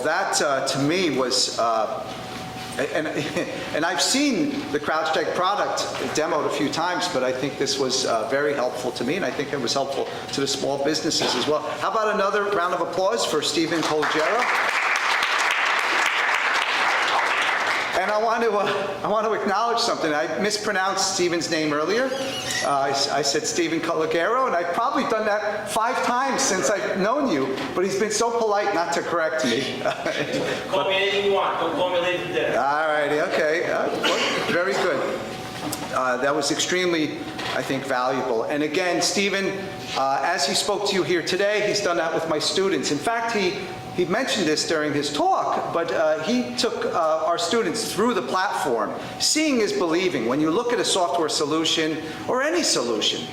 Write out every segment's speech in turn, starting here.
that to me was, and I've seen the CrowdStrike product demoed a few times, but I think this was very helpful to me, and I think it was helpful to the small businesses as well. How about another round of applause for Stephen Colgero? And I want to acknowledge something. I mispronounced Stephen's name earlier. I said Stephen Colgero, and I've probably done that 5 times since I've known you, but he's been so polite not to correct me. Call me anything you want. Don't call me Lady Death. All righty, okay. Very good. That was extremely, I think, valuable. And again, Stephen, as he spoke to you here today, he's done that with my students. In fact, he mentioned this during his talk, but he took our students through the platform. Seeing is believing. When you look at a software solution or any solution,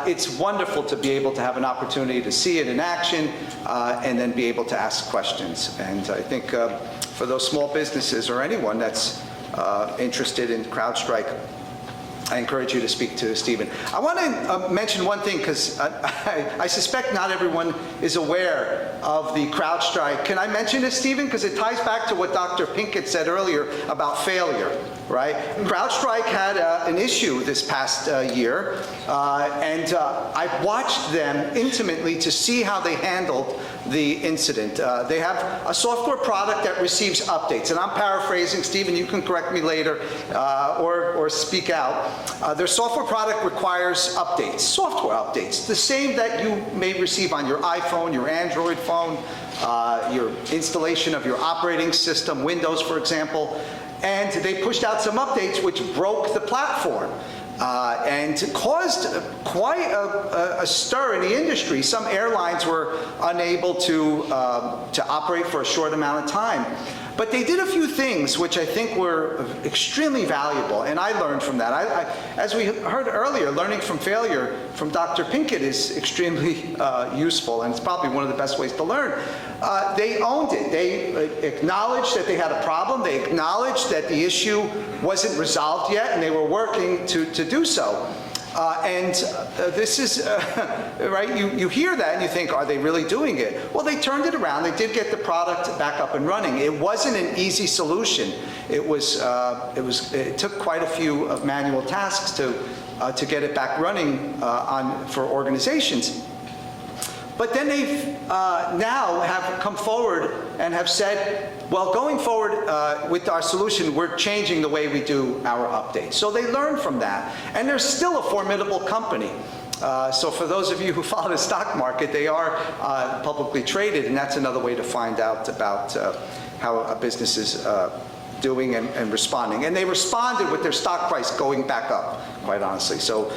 it's wonderful to be able to have an opportunity to see it in action and then be able to ask questions. And I think for those small businesses or anyone that's interested in CrowdStrike, I encourage you to speak to Stephen. I want to mention one thing, because I suspect not everyone is aware of the CrowdStrike. Can I mention this, Stephen? Because it ties back to what Dr. Pinkett said earlier about failure, right? CrowdStrike had an issue this past year, and I've watched them intimately to see how they handled the incident. They have a software product that receives updates, and I'm paraphrasing. Stephen, you can correct me later or speak out. Their software product requires updates, software updates, the same that you may receive on your iPhone, your Android phone, your installation of your operating system, Windows, for example. And they pushed out some updates which broke the platform. And caused quite a stir in the industry. Some airlines were unable to operate for a short amount of time. But they did a few things which I think were extremely valuable, and I learned from that. As we heard earlier, learning from failure from Dr. Pinkett is extremely useful, and it's probably one of the best ways to learn. They owned it. They acknowledged that they had a problem. They acknowledged that the issue wasn't resolved yet, and they were working to do so. This is, right, you hear that and you think, are they really doing it? Well, they turned it around. They did get the product back up and running. It wasn't an easy solution. It took quite a few manual tasks to get it back running for organizations. But then they've now have come forward and have said, well, going forward with our solution, we're changing the way we do our updates. So they learned from that. And they're still a formidable company. So for those of you who follow the stock market, they are publicly traded, and that's another way to find out about how a business is doing and responding. And they responded with their stock price going back up, quite honestly. So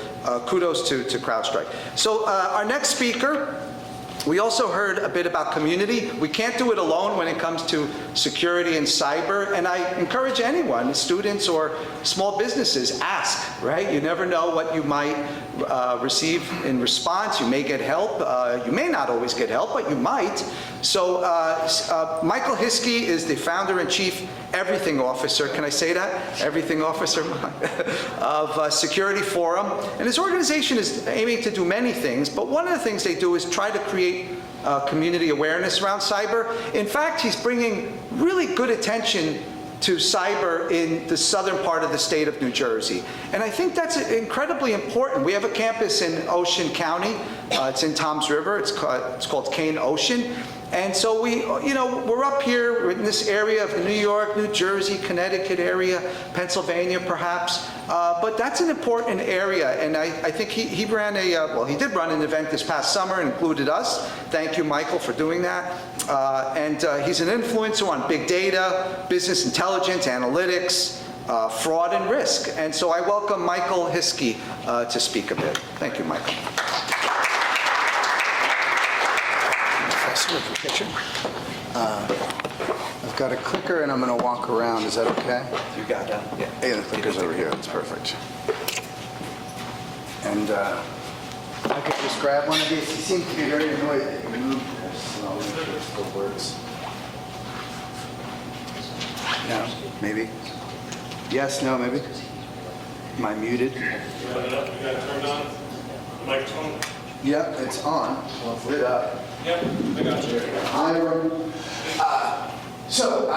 kudos to CrowdStrike. So our next speaker, we also heard a bit about community. We can't do it alone when it comes to security and cyber, and I encourage anyone, students or small businesses, ask, right? You never know what you might receive in response. You may get help. You may not always get help, but you might. So Michael Hiskey is the founder and chief everything officer, can I say that? Everything officer of Security Forum. And his organization is aiming to do many things, but one of the things they do is try to create community awareness around cyber. In fact, he's bringing really good attention to cyber in the southern part of the state of New Jersey. And I think that's incredibly important. We have a campus in Ocean County. It's in Toms River. It's called Kean Ocean. And so we're up here, we're in this area of New York, New Jersey, Connecticut area, Pennsylvania perhaps, but that's an important area, and I think he ran he did run an event this past summer and included us. Thank you, Michael, for doing that. And he's an influencer on big data, business intelligence, analytics, fraud and risk. And so I welcome Michael Hiskey to speak a bit. Thank you, Michael. Picture. I've got a clicker and I'm going to walk around. Is that okay? You got it. Yeah. Yeah, the clicker's over here. That's perfect. And I could just grab one of these. He seems to be very annoyed that you moved this. I'll make sure it still works. No, maybe. Yes, no, maybe. Am I muted? You got it turned on? The microphone? Yep, it's on. Well, it's lit up. Yep, I got you. Hiram. So,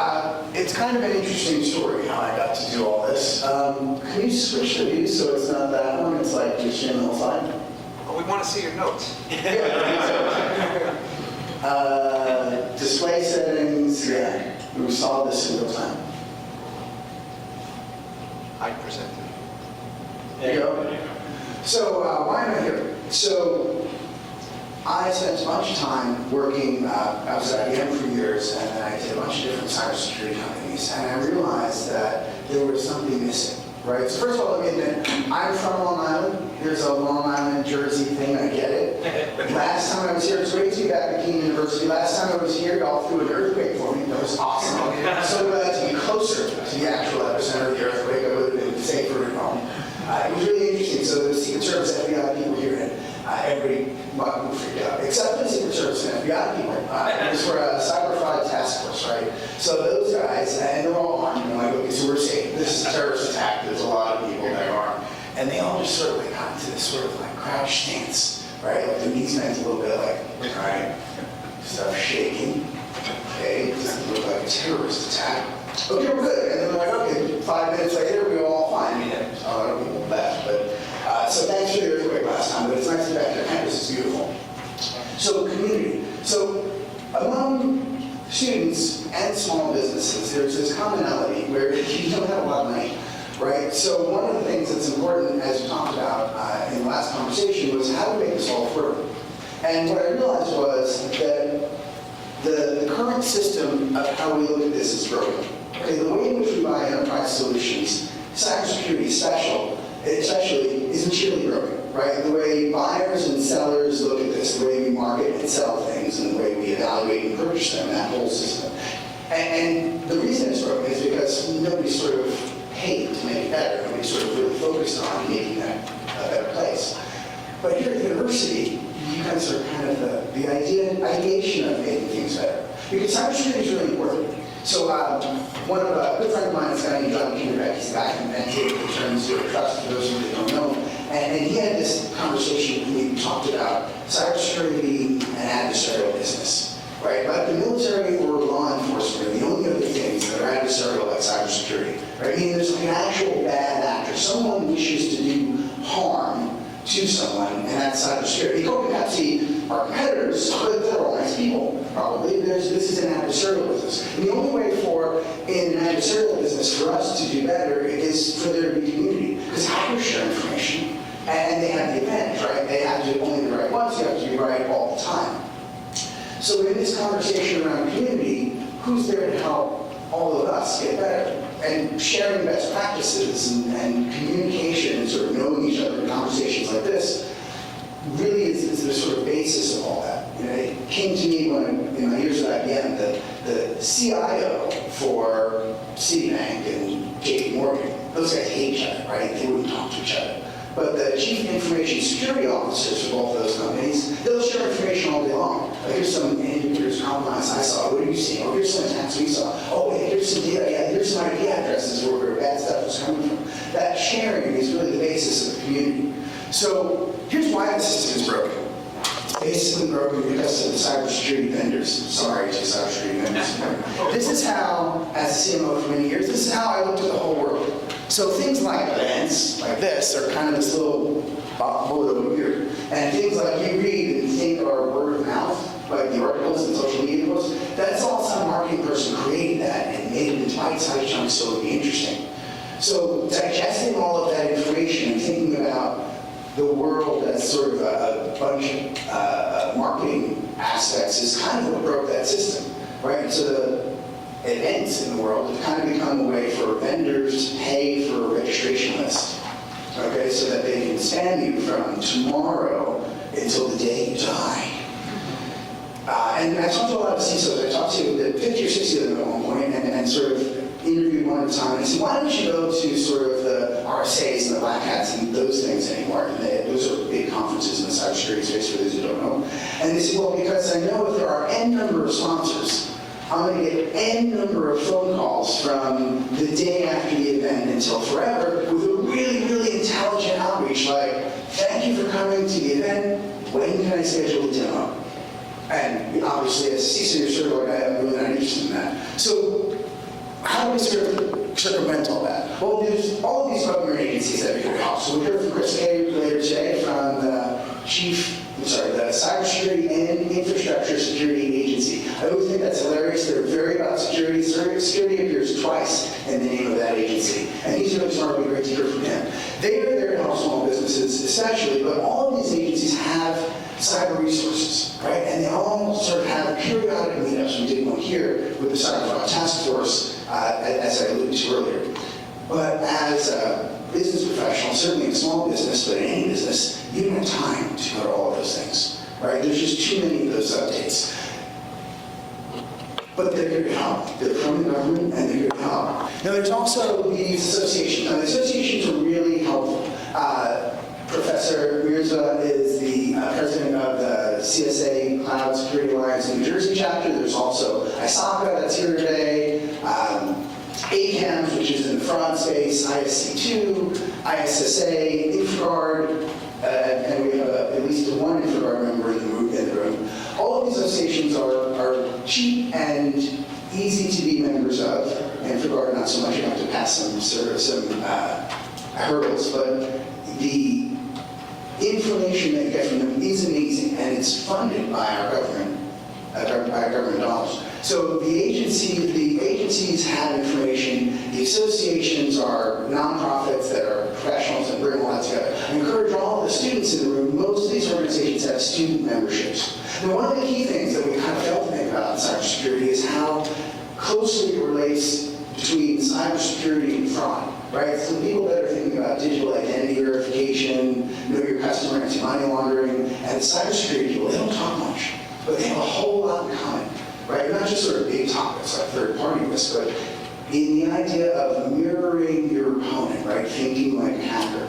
it's kind of an interesting story how I got to do all this. Can you switch the view so it's not that one? It's like you're seeing the whole slide. Oh, we want to see your notes. Display settings, yeah. We saw this in real time. I presented. There you go. So, why am I here? So, I spent a bunch of time working, I was at IBM for years, and then I did a bunch of different cybersecurity companies, and I realized that there was something missing, right? So first of all, let me admit, I'm from Long Island. There's a Long Island, Jersey thing, I get it. Last time I was here, it was great to be back at Kean University. Last time I was here, y'all threw an earthquake for me. That was awesome. I'm so glad to be closer to the actual epicenter of the earthquake. I would have been safer at home. It was really interesting. So the Secret Service, FBI people here, and everybody freaked out, except for the Secret Service and FBI people. It was for a cyber fraud task force, right? So those guys, and they're all armed, and like, okay, so we're safe. This is a terrorist attack. There's a lot of people that are armed. And they all just sort of like got into this sort of like crouch stance, right? Like the knees bent a little bit, like, all right, stuff shaking. Okay, this looked like a terrorist attack. Okay, we're good. And then they're like, okay, 5 minutes later, we were all fine. I mean, a lot of people left, but so thanks for the earthquake last time, but it's nice to be back to campus. It's beautiful. So community. So among students and small businesses, there's this commonality where you don't have a lot of money, right? So one of the things that's important, as we talked about in the last conversation, was how to make this all affordable. And what I realized was that the current system of how we look at this is broken. Okay, the way in which we buy enterprise solutions, cybersecurity especially, is materially broken, right? The way buyers and sellers look at this, the way we market and sell things, and the way we evaluate and purchase them, that whole system. And the reason it's broken is because nobody sort of paid to make it better. Nobody sort of really focused on making that a better place. But here at the university, you guys are kind of the ideation of making things better. Because cybersecurity is really important. So one of a good friend of mine is a guy named John Kean. He's a guy who invented the term zero trust, for those of you that don't know. And he had this conversation with me. We talked about cybersecurity being an adversarial business, right? Like the military or law enforcement are the only other things that are adversarial like cybersecurity, right? I mean, there's like an actual bad actor. Someone wishes to do harm to someone, and that's cybersecurity. Coke and Pepsi are competitors, but they're all nice people, probably. This is an adversarial business. And the only way in an adversarial business for us to do better is for there to be community. Because hackers share information, and they have the advantage, right? They have to do only the right ones, you have to be right all the time. So in this conversation around community, who's there to help all of us get better? And sharing best practices and communication and sort of knowing each other in conversations like this really is the sort of basis of all that. You know, it came to me in my years at IBM, the CIO for Citibank and JP Morgan, those guys hate each other, right? They wouldn't talk to each other. But the chief information security officers for both of those companies, they'll share information all day long. Like, here's some indicators, compromise I saw. What are you seeing? Oh, here's some attacks we saw. Oh, wait, here's some data. Yeah, here's some IP addresses where bad stuff is coming from. That sharing is really the basis of the community. So here's why the system is broken. It's basically broken because of the cybersecurity vendors. Sorry to cybersecurity vendors. This is how, as a CMO for many years, this is how I looked at the whole world. So things like events, like this, are kind of this little bullet over here. And things like you read and think are word of mouth, like the articles and social media posts, that's all some marketing person created that and made it into bite-sized chunks so it would be interesting. So digesting all of that information and thinking about the world as sort of a bunch of marketing aspects is kind of what broke that system, right? So the events in the world have kind of become a way for vendors to pay for a registration list, okay, so that they can spam you from tomorrow until the day you die. And I talked to a lot of CISOs. I talked to 50 or 60 of them at one point and sort of interviewed one at a time. And I said, why don't you go to sort of the RSAs and the Black Hats and those things anymore? And those are big conferences in the cybersecurity space for those who don't know. And they said, well, because I know if there are N number of sponsors, I'm going to get N number of phone calls from the day after the event until forever with a really, really intelligent outreach like, thank you for coming to the event. When can I schedule a demo? And obviously, as a CISO, you're sort of like, I'm really not interested in that. So how do we sort of circumvent all that? Well, there's all of these government agencies that we could help. So we heard from Chris Kay later today from the the Cybersecurity and Infrastructure Security Agency. I always think that's hilarious. They're very about security. Security appears twice in the name of that agency. And he's really smart. It'd be great to hear from him. They are there to help small businesses especially, but all of these agencies have cyber resources, right? And they all sort of have periodic meetups. We did one here with the Cyber Fraud Task Force, as I alluded to earlier. But as a business professional, certainly in small business, but in any business, you don't have time to go to all of those things, right? There's just too many of those updates. But they're here to help. They're from the government, and they're here to help. Now, there's also these associations. Now, the associations are really helpful. Professor Mierzwa is the president of the CSA Cloud Security Alliance in New Jersey chapter. There's also ISACA that's here today. ACAMS, which is in the fraud space, ISC2, ISSA, InfraGard, and we have at least one InfraGard member in the room. All of these associations are cheap and easy to be members of. InfraGard, not so much. You have to pass some hurdles, but the information that you get from them is amazing, and it's funded by our government, by our government dollars. So the agencies have information. The associations are nonprofits that are professionals and bring all that together. I encourage all of the students in the room. Most of these organizations have student memberships. Now, one of the key things that we kind of failed to think about in cybersecurity is how closely it relates between cybersecurity and fraud, right? So the people that are thinking about digital identity verification, know your customer, anti-money laundering, and cybersecurity people, they don't talk much, but they have a whole lot in common, right? Not just sort of big topics like third-party risk, but in the idea of mirroring your opponent, right? Thinking like a hacker.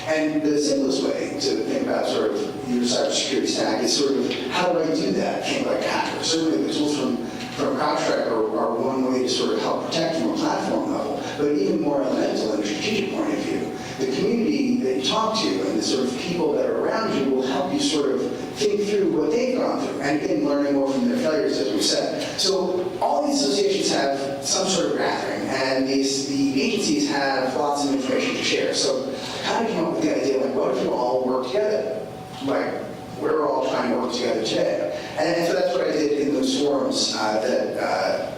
And the simplest way to think about sort of your cybersecurity stack is sort of, how do I do that? Think like a hacker. Certainly the tools from CrowdStrike are one way to sort of help protect from a platform level, but even more elemental in a strategic point of view. The community that you talk to and the sort of people that are around you will help you sort of think through what they've gone through, and again, learning more from their failures, as we said. So all these associations have some sort of gathering, and the agencies have lots of information to share. So how do you come up with the idea, like, what if you all work together? Like, we're all trying to work together today. And so that's what I did in those forums that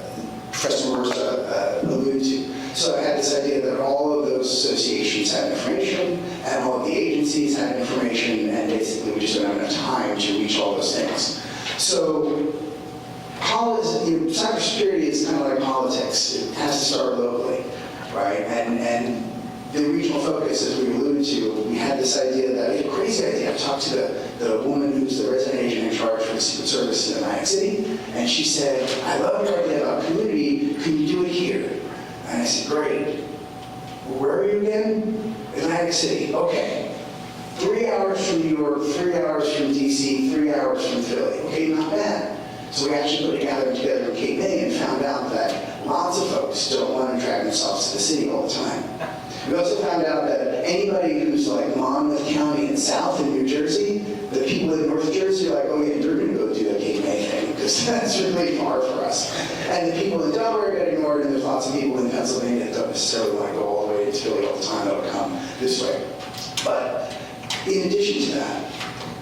Professor Mierzwa alluded to. So I had this idea that all of those associations had information, and all of the agencies had information, and basically we just don't have enough time to reach all those things. So cybersecurity is kind of like politics. It has to start locally, right? And the regional focus, as we alluded to, we had this idea that, a crazy idea. I talked to the woman who's the resident agent in charge for the Secret Service in Atlantic City, and she said, I love your idea about community, can you do it here? And I said, great. Where are you again? Atlantic City. Okay. 3 hours from New York, 3 hours from DC, 3 hours from Philly. Okay, not bad. So we actually put a gathering together in Cape May and found out that lots of folks don't want to drag themselves to the city all the time. We also found out that anybody who's like Monmouth County and south in New Jersey, the people in North Jersey are like, oh yeah, you're going to go do a Cape May thing, because that's really far for us. And the people in Delaware get ignored, and there's lots of people in Pennsylvania that don't necessarily want to go all the way to Philly all the time, that'll come this way. But in addition to that,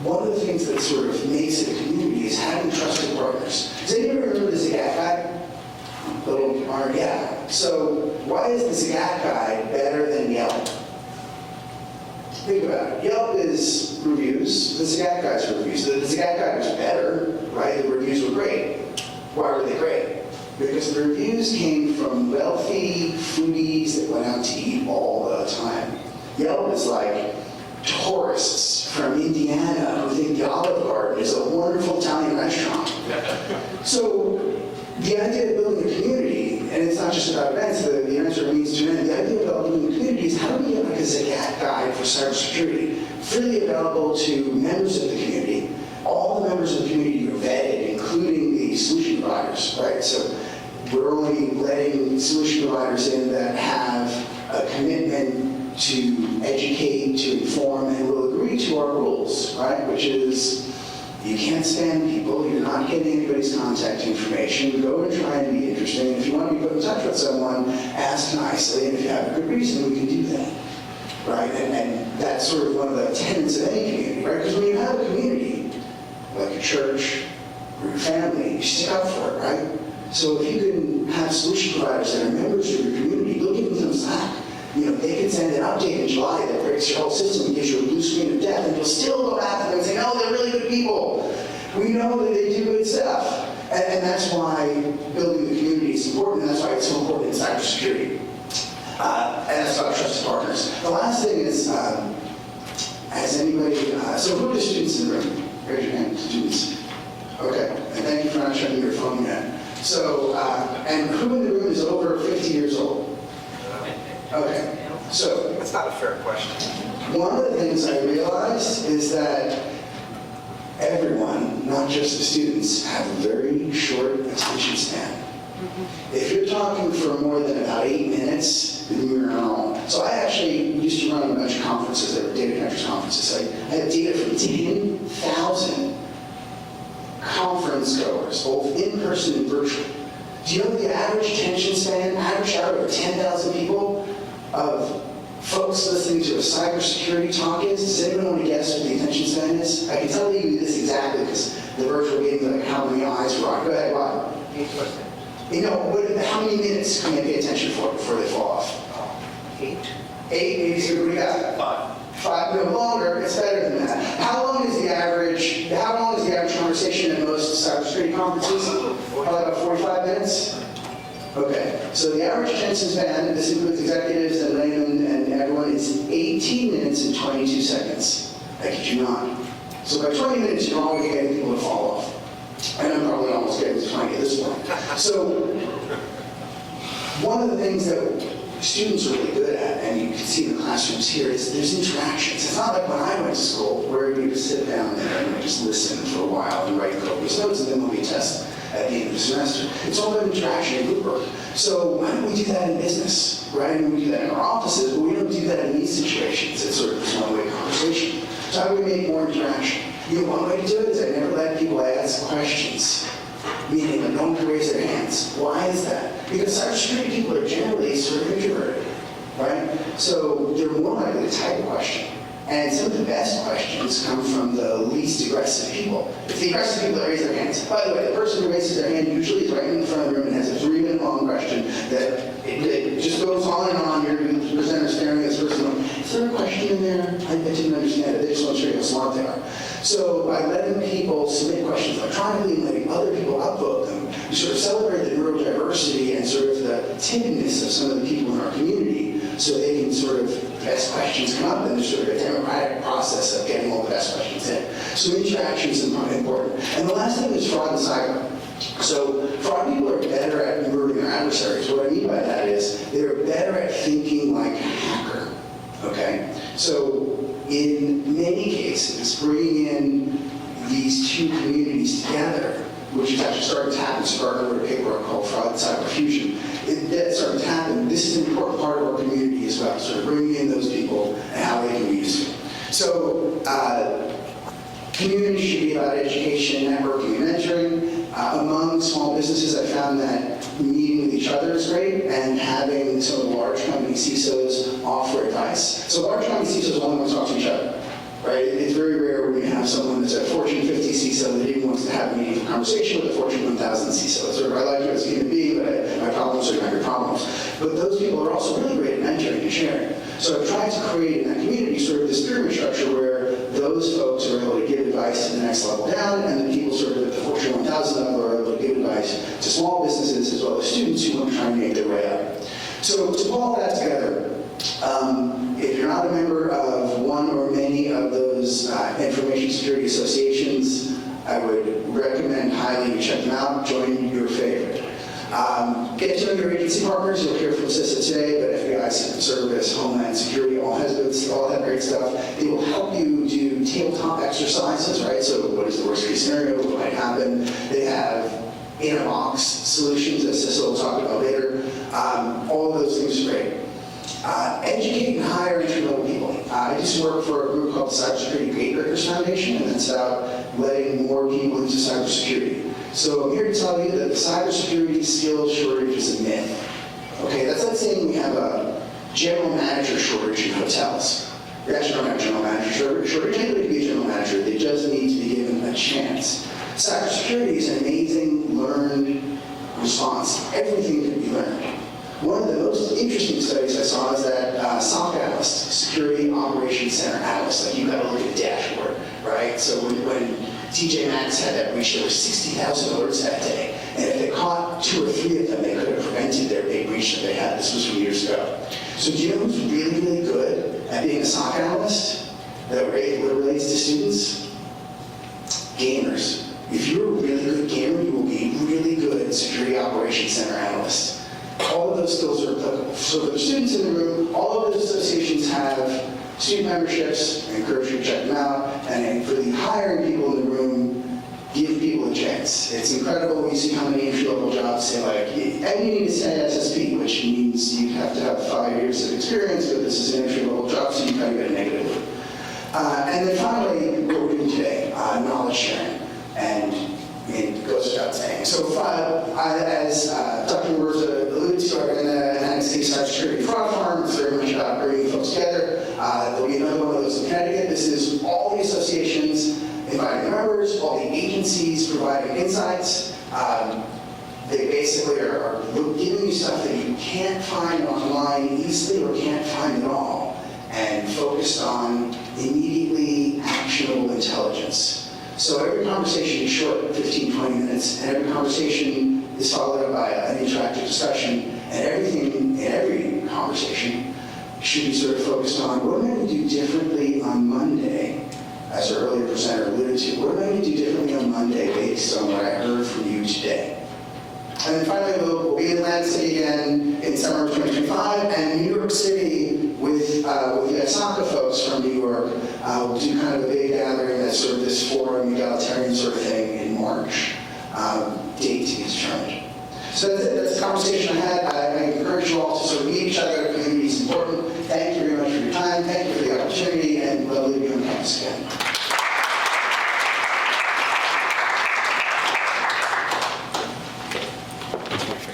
one of the things that sort of makes it a community is having trusted partners. Does anybody remember the Zagat guy? Little arm, yeah. So why is the Zagat guy better than Yelp? Think about it. Yelp is reviews. The Zagat guy's reviews. The Zagat guy was better, right? The reviews were great. Why were they great? Because the reviews came from wealthy foodies that went out to eat all the time. Yelp is like tourists from Indiana who think the Olive Garden is a wonderful Italian restaurant. So the idea of building a community, and it's not just about events, the answer means to end. The idea about building a community is how do we get like a Zagat guide for cybersecurity, freely available to members of the community. All the members of the community are vetted, including the solution providers, right? So we're only letting solution providers in that have a commitment to educate, to inform, and will agree to our rules, right? Which is You can't spam people. You're not getting anybody's contact information. Go and try and be interesting. And if you want to be put in touch with someone, ask nicely. And if you have a good reason, we can do that. Right? And that's sort of one of the tenets of any community, right? Because when you have a community, like a church or your family, you stick up for it, right? So if you can have solution providers that are members of your community, go give them some slack. You know, they can send an update in July that breaks your whole system and gives you a blue screen of death, and you'll still go back to them and say, no, they're really good people. We know that they do good stuff. And that's why building the community is important, and that's why it's so important in cybersecurity. And that's about trusted partners. The last thing is, has anybody, so who are the students in the room? Raise your hand, students. Okay, and thank you for not checking your phone yet. So, and who in the room is over 50 years old? Okay, so. That's not a fair question. One of the things I realized is that everyone, not just the students, have a very short attention span. If you're talking for more than about 8 minutes, then you're on. So I actually used to run a bunch of conferences that were data connectors conferences. I had data from 10,000 conference goers, both in person and virtual. Do you know the average attention span, average out of 10,000 people, of folks listening to a cybersecurity talk is? Does anyone want to guess what the attention span is? I can tell you this exactly because the virtual games, like how many eyes were on. Go ahead, Bob. 8%. You know, how many minutes can you pay attention for before they fall off? 8. 8, so what do you got? 5, no longer, it's better than that. How long is the average conversation in most cybersecurity conferences? Probably about 45 minutes? Okay, so the average attention span, this includes executives and laymen and everyone, is 18 minutes and 22 seconds. I kid you not. So by 20 minutes, you're already getting people to fall off. And I'm probably almost getting to 20 at this point. So one of the things that students are really good at, and you can see in the classrooms here, is there's interactions. It's not like when I went to school where you just sit down there and just listen for a while and write copious notes, and then there'll be a test at the end of the semester. It's all about interaction and group work. So why don't we do that in business, right? And we do that in our offices, but we don't do that in these situations. It's sort of this one-way conversation. So how do we make more interaction? You know, one way to do it is I never let people ask questions, meaning that no one can raise their hands. Why is that? Because cybersecurity people are generally sort of introverted, right? So they're more likely to type a question. And some of the best questions come from the least aggressive people. It's the aggressive people that raise their hands. By the way, the person who raises their hand usually is right in the front of the room and has a 3-minute long question that it just goes on and on. You're the presenter staring at this person going, is there a question in there? I didn't understand it. They just want to show you how smart they are. So by letting people submit questions electronically and letting other people upvote them, we sort of celebrate the neurodiversity and sort of the timidness of some of the people in our community so they can sort of, the best questions come up and there's sort of a democratic process of getting all the best questions in. So interaction is important. And the last thing is fraud and cyber. So fraud people are better at murdering their adversaries. What I mean by that is they're better at thinking like a hacker, okay? So in many cases, bringing in these two communities together, which is actually starting to happen, so Gartner wrote a paper called Fraud and Cyber Fusion. That's starting to happen. This is an important part of our community as well, sort of bringing in those people and how they can be useful. So community should be about education, networking, and mentoring. Among small businesses, I found that meeting with each other is great, and having some of the large company CISOs offer advice. So large company CISOs only want to talk to each other, right? It's very rare when you have someone that's a Fortune 50 CISO that even wants to have a meaningful conversation with a Fortune 1000 CISO. Sort of, I like you as a human being, but my problems are not your problems. But those people are also really great at mentoring and sharing. So I've tried to create in that community sort of this pyramid structure where those folks are able to give advice to the next level down, and the people sort of at the Fortune 1000 level are able to give advice to small businesses as well as students who want to try and make their way up. So to pull all that together, if you're not a member of one or many of those information security associations, I would recommend highly you check them out, join your favorite. Get to know your agency partners. You'll hear from CISA today, but FBI, Secret Service, Homeland Security, all that great stuff. They will help you do tabletop exercises, right? So what is the worst case scenario? What might happen? They have in-a-box solutions that CISA will talk about later. All of those things are great. Educate and hire entry-level people. I just work for a group called the CyberSecurity Gatebreakers Foundation, and that's about letting more people into cybersecurity. So I'm here to tell you that the cybersecurity skills shortage is a myth. Okay, that's like saying we have a general manager shortage in hotels. We actually don't have a general manager shortage. Anybody can be a general manager. They just need to be given a chance. Cybersecurity is an amazing learned response. Everything can be learned. One of the most interesting studies I saw is that SOC analyst, Security Operations Center analyst, like you got to look at the dashboard, right? So when TJ Maxx had that breach, there were 60,000 alerts that day. And if they caught 2 or 3 of them, they could have prevented their big breach that they had. This was from years ago. So do you know who's really, really good at being a SOC analyst that relates to students? Gamers. If you're a really good gamer, you will be really good Security Operations Center analyst. All of those skills are applicable. So for the students in the room, all of those associations have student memberships. I encourage you to check them out. And for the hiring people in the room, give people a chance. It's incredible when you see how many entry-level jobs say like, and you need to say SSP, which means you have to have 5 years of experience, but this is an entry-level job, so you kind of get a negative. And then finally, what we're doing today, knowledge sharing. And it goes without saying. So as Dr. Mierzwa alluded to, I'm in the United States Cybersecurity Fraud Farm. It's very much about bringing folks together. There'll be another one of those in Connecticut. This is all the associations inviting members, all the agencies providing insights. They basically are giving you stuff that you can't find online easily or can't find at all, and focused on immediately actionable intelligence. So every conversation is short, 15, 20 minutes, and every conversation is followed up by an interactive discussion, and everything in every conversation should be sort of focused on what am I going to do differently on Monday, as our earlier presenter alluded to. What am I going to do differently on Monday based on what I heard from you today? And then finally, we'll be in Atlantic City again in summer of 2025, and New York City with the Osaka folks from New York. We'll do kind of a big gathering that's sort of this forum, egalitarian sort of thing in March. Date to be determined. So that's it. That's the conversation I had. I encourage you all to sort of meet each other. Community is important. Thank you very much for your time. Thank you for the opportunity, and lovely to be on campus again.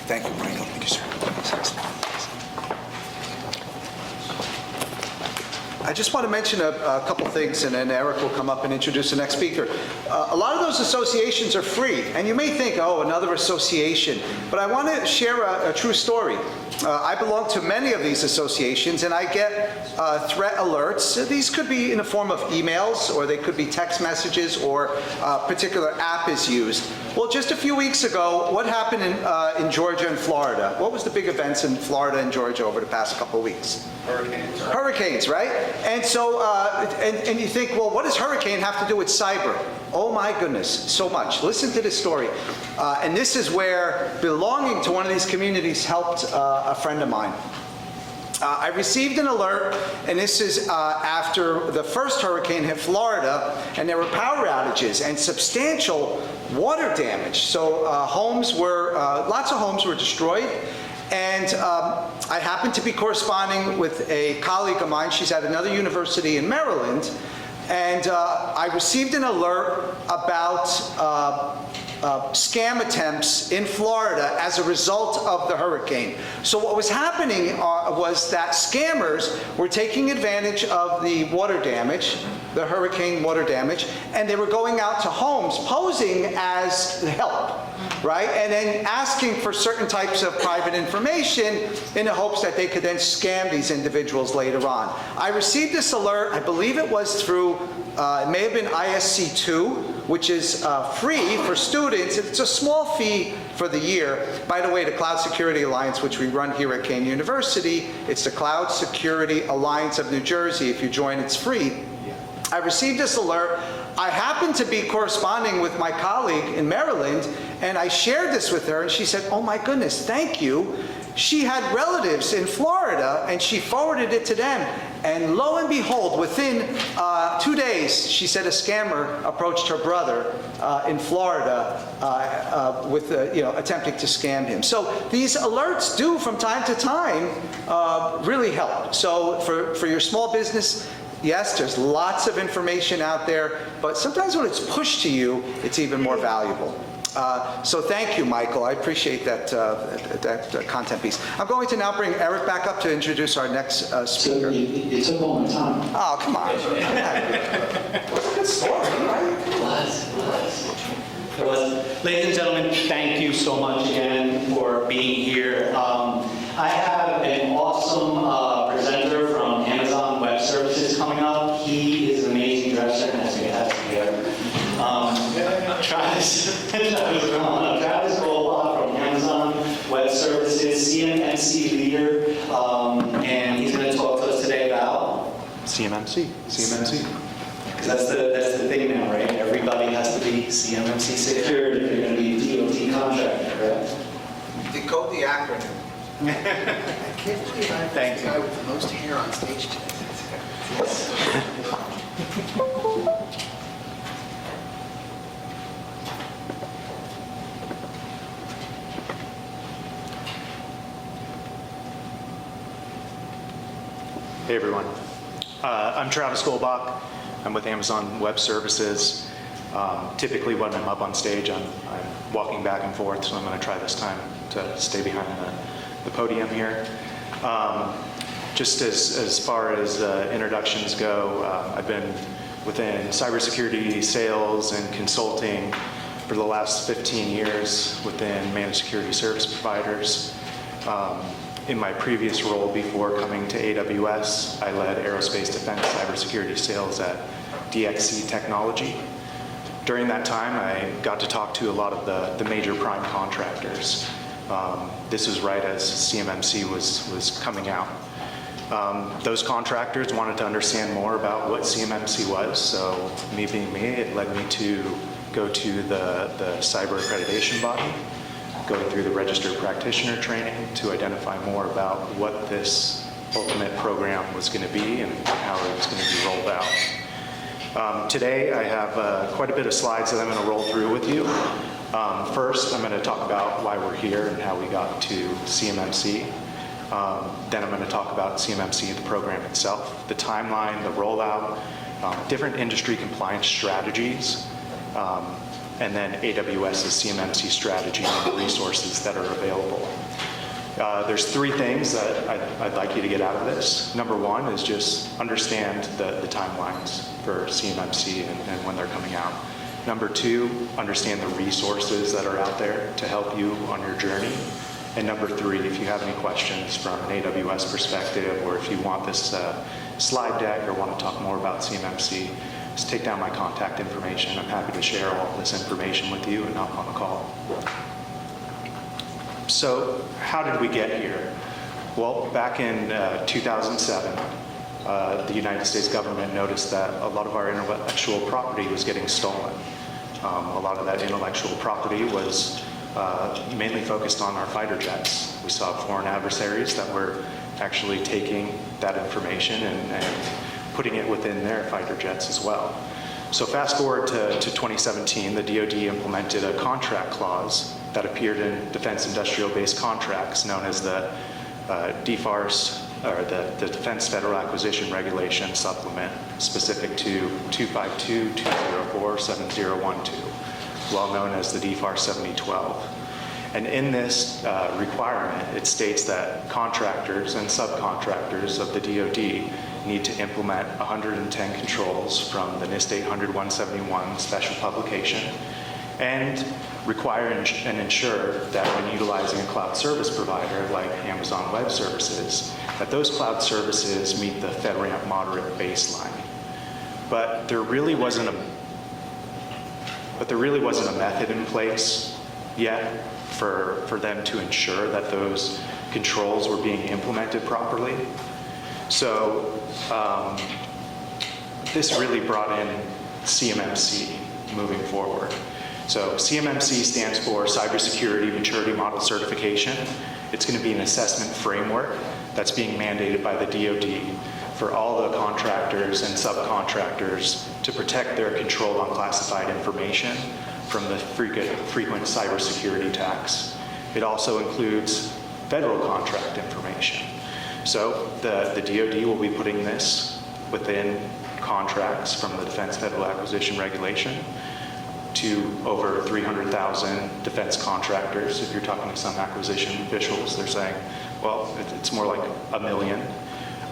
Thank you, Michael. Thank you, sir. I just want to mention a couple things, and then Eric will come up and introduce the next speaker. A lot of those associations are free, and you may think, oh, another association. But I want to share a true story. I belong to many of these associations, and I get threat alerts. These could be in the form of emails, or they could be text messages, or a particular app is used. Well, just a few weeks ago, what happened in Georgia and Florida? What was the big events in Florida and Georgia over the past couple of weeks? Hurricanes, right? And so, and you think, well, what does hurricane have to do with cyber? Oh my goodness, so much. Listen to this story. And this is where belonging to one of these communities helped a friend of mine. I received an alert, and this is after the first hurricane hit Florida, and there were power outages and substantial water damage. So lots of homes were destroyed. And I happened to be corresponding with a colleague of mine. She's at another university in Maryland. And I received an alert about scam attempts in Florida as a result of the hurricane. So what was happening was that scammers were taking advantage of the water damage, the hurricane water damage, and they were going out to homes posing as help, right? And then asking for certain types of private information in the hopes that they could then scam these individuals later on. I received this alert, I believe it was through, it may have been ISC2, which is free for students. It's a small fee for the year. By the way, the Cloud Security Alliance, which we run here at Kean University, it's the Cloud Security Alliance of New Jersey. If you join, it's free. I received this alert. I happened to be corresponding with my colleague in Maryland, and I shared this with her, and she said, oh my goodness, thank you. She had relatives in Florida, and she forwarded it to them. And lo and behold, within 2 days, she said a scammer approached her brother in Florida with attempting to scam him. So these alerts do, from time to time, really help. So for your small business, Yes, there's lots of information out there, but sometimes when it's pushed to you, it's even more valuable. So thank you, Michael. I appreciate that content piece. I'm going to now bring Eric back up to introduce our next So speaker. it took all my time. Oh, come on. It was a good story, right? It was. Ladies and gentlemen, thank you so much again for being here. I have an awesome presenter from Amazon Web Services coming up. He is an amazing dresser, and as we have here. Travis Goldbach from Amazon Web Services, CMMC leader, and he's going to talk to us today about CMMC. because that's the thing now, right? Everybody has to be CMMC secured if you're going to be a DOT contractor, correct? Decode the acronym. I can't believe I'm Thank the you. guy with the most hair on stage today. Hey everyone. I'm Travis Goldbach. I'm with Amazon Web Services. Typically when I'm up on stage, I'm walking back and forth, so I'm going to try this time to stay behind the podium here. Just as far as introductions go, I've been within cybersecurity sales and consulting for the last 15 years within managed security service providers. In my previous role before coming to AWS, I led aerospace defense cybersecurity sales at DXC Technology. During that time, I got to talk to a lot of the major prime contractors. This was right as CMMC was coming out. Those contractors wanted to understand more about what CMMC was, so me being me, it led me to go to the cyber accreditation body, going through the registered practitioner training to identify more about what this ultimate program was going to be and how it was going to be rolled out. Today I have quite a bit of slides that I'm going to roll through with you. First, I'm going to talk about why we're here and how we got to CMMC. Then I'm going to talk about CMMC, the program itself, the timeline, the rollout, different industry compliance strategies, and then AWS's CMMC strategy and the resources that are available. There's three things that I'd like you to get out of this. Number one is just understand the timelines for CMMC and when they're coming out. Number two, understand the resources that are out there to help you on your journey. And number three, if you have any questions from an AWS perspective, or if you want this slide deck or want to talk more about CMMC, just take down my contact information. I'm happy to share all this information with you and hop on a call. So how did we get here? Well, back in 2007, the United States government noticed that a lot of our intellectual property was getting stolen. A lot of that intellectual property was mainly focused on our fighter jets. We saw foreign adversaries that were actually taking that information and putting it within their fighter jets as well. So fast forward to 2017, the DoD implemented a contract clause that appeared in Defense Industrial Base contracts known as the DFARS, or the Defense Federal Acquisition Regulation Supplement, specific to 252.204.7012, well known as the DFARS 7012. And in this requirement, it states that contractors and subcontractors of the DoD need to implement 110 controls from the NIST 800-171 special publication and require and ensure that when utilizing a cloud service provider like Amazon Web Services, that those cloud services meet the FedRAMP moderate baseline. But there really wasn't a method in place yet for them to ensure that those controls were being implemented properly. So this really brought in CMMC moving forward. So CMMC stands for Cybersecurity Maturity Model Certification. It's going to be an assessment framework that's being mandated by the DoD for all the contractors and subcontractors to protect their controlled unclassified information from the frequent cybersecurity attacks. It also includes federal contract information. So the DoD will be putting this within contracts from the Defense Federal Acquisition Regulation to over 300,000 defense contractors. If you're talking to some acquisition officials, they're saying, well, it's more like 1 million.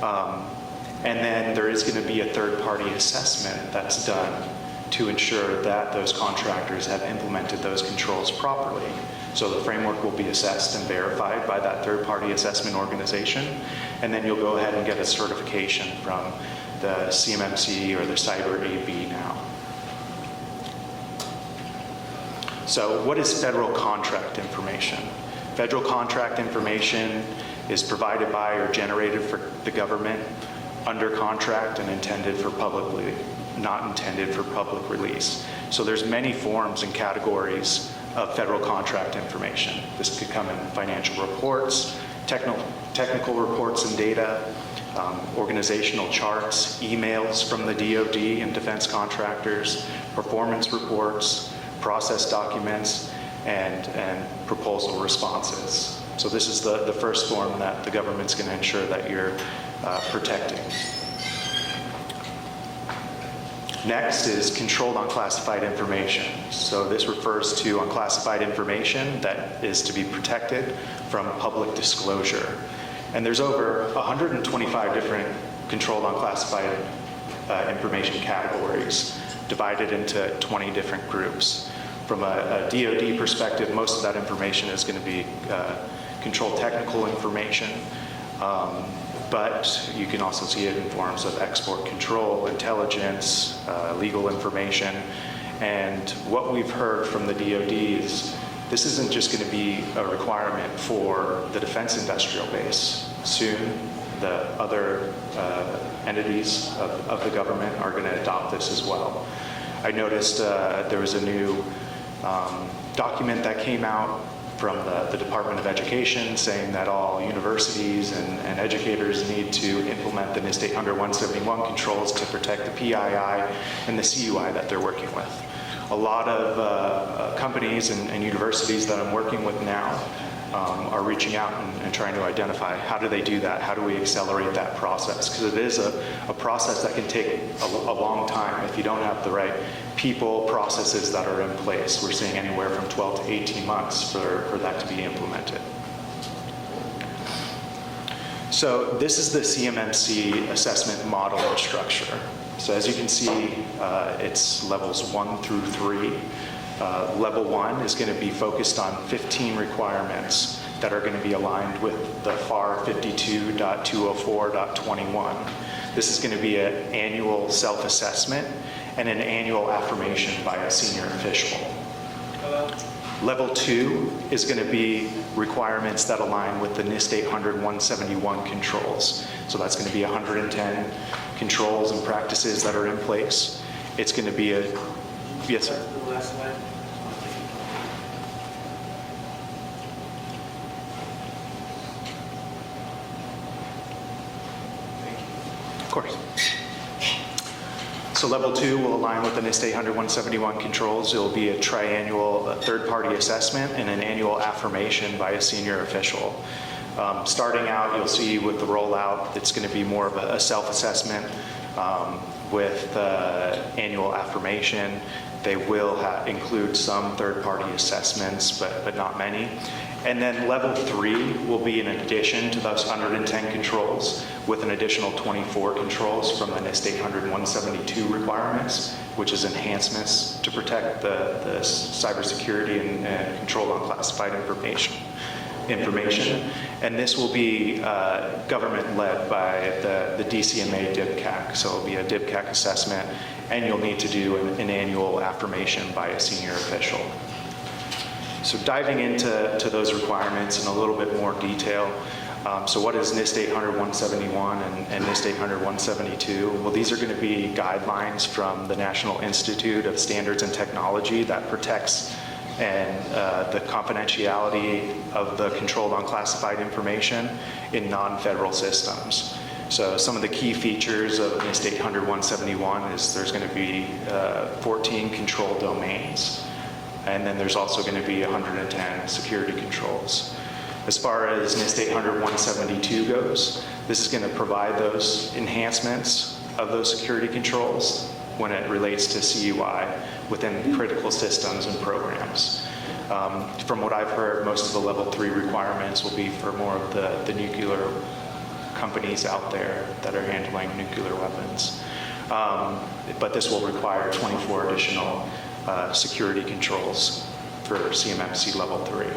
And then there is going to be a third-party assessment that's done to ensure that those contractors have implemented those controls properly. So the framework will be assessed and verified by that third-party assessment organization, and then you'll go ahead and get a certification from the CMMC or the Cyber AB now. So what is federal contract information? Federal contract information is provided by or generated for the government under contract and intended for not intended for public release. So there's many forms and categories of federal contract information. This could come in financial reports, technical reports and data, organizational charts, emails from the DoD and defense contractors, performance reports, process documents, and proposal responses. So this is the first form that the government's going to ensure that you're protecting. Next is controlled unclassified information. So this refers to unclassified information that is to be protected from public disclosure. And there's over 125 different controlled unclassified information categories divided into 20 different groups. From a DoD perspective, most of that information is going to be controlled technical information, but you can also see it in forms of export control, intelligence, legal information. And what we've heard from the DoD is this isn't just going to be a requirement for the defense industrial base. Soon, the other entities of the government are going to adopt this as well. I noticed there was a new document that came out from the Department of Education saying that all universities and educators need to implement the NIST 800-171 controls to protect the PII and the CUI that they're working with. A lot of companies and universities that I'm working with now are reaching out and trying to identify how do they do that, how do we accelerate that process, because it is a process that can take a long time if you don't have the right people, processes that are in place. We're seeing anywhere from 12 to 18 months for that to be implemented. So this is the CMMC assessment model and structure. So as you can see, it's levels 1 through 3. Level 1 is going to be focused on 15 requirements that are going to be aligned with the FAR 52.204.21. This is going to be an annual self-assessment and an annual affirmation by a senior official. Level 2 is going to be requirements that align with the NIST 800-171 controls. So that's going to be 110 controls and practices that are in place. It's going to be a, yes sir. The last slide. Of course. So level 2 will align with the NIST 800-171 controls. It will be a triannual third-party assessment and an annual affirmation by a senior official. Starting out, you'll see with the rollout, it's going to be more of a self-assessment with annual affirmation. They will include some third-party assessments, but not many. And then level 3 will be in addition to those 110 controls with an additional 24 controls from the NIST 800-172 requirements, which is enhancements to protect the cybersecurity and control unclassified information. And this will be government-led by the DCMA DIBCAC. So it'll be a DIBCAC assessment, and you'll need to do an annual affirmation by a senior official. So diving into those requirements in a little bit more detail. So what is NIST 800-171 and NIST 800-172? Well, these are going to be guidelines from the National Institute of Standards and Technology that protects the confidentiality of the controlled unclassified information in non-federal systems. So some of the key features of NIST 800-171 is there's going to be 14 control domains. And then there's also going to be 110 security controls. As far as NIST 800-172 goes, this is going to provide those enhancements of those security controls when it relates to CUI within critical systems and programs. From what I've heard, most of the level 3 requirements will be for more of the nuclear companies out there that are handling nuclear weapons. But this will require 24 additional security controls for CMMC level 3.